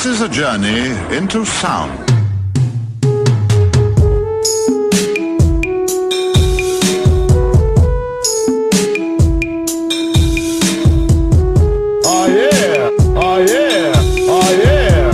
This is a journey into sound. Oh yeah, oh yeah, oh yeah.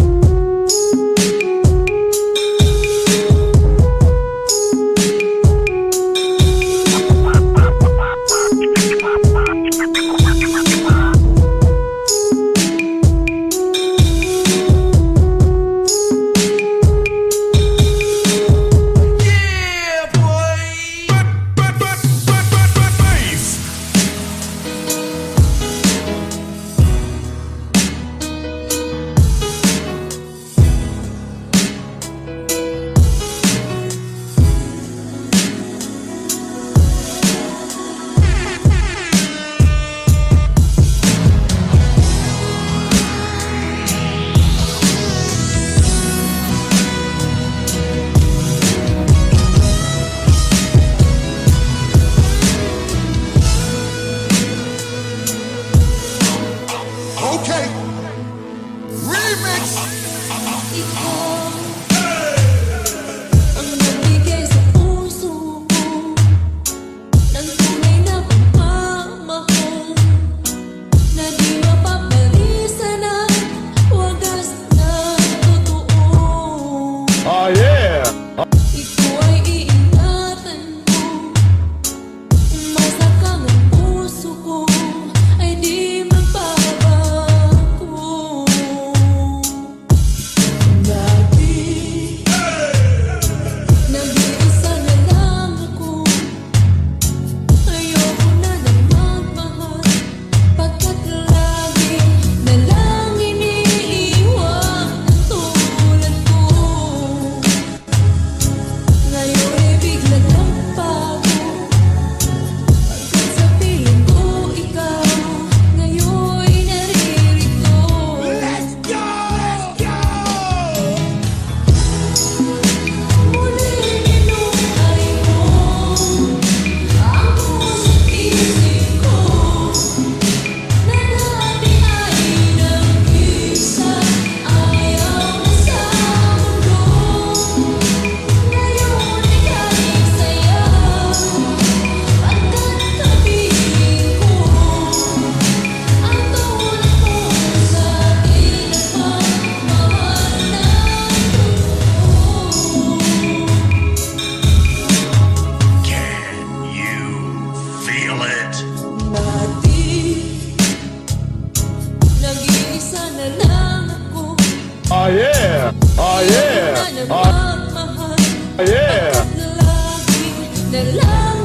Okay. Remix. Ang nagbigay sa puso ko ng tunay na pagmamahal na di mapapalisan at wagas na totoo. Oh yeah. Ikaw ay iingatan ko, masakang ang puso ko ay di magbabago. Dati, nag-iisa na lang ako. Ayoko na nang magmahal, pagkat lagi na lang iniiwan ang tulad ko. Ngayon ay biglang nagbago, pagkat sa piling ko ikaw ngayon ay naririto. Let's go! Muling inukay mo ang puso't isip ko na dati ay nag-isa, ayaw na sa mundo. Ngayon ika'y sayaw, pagkat sa piling ko ang tulad mo sa akin at pagmamahal na totoo. Can you feel it? Dati, nag-iisa na lang ako. Oh yeah. Oh yeah. Na nagmamahal, Oh yeah. at lagi na lang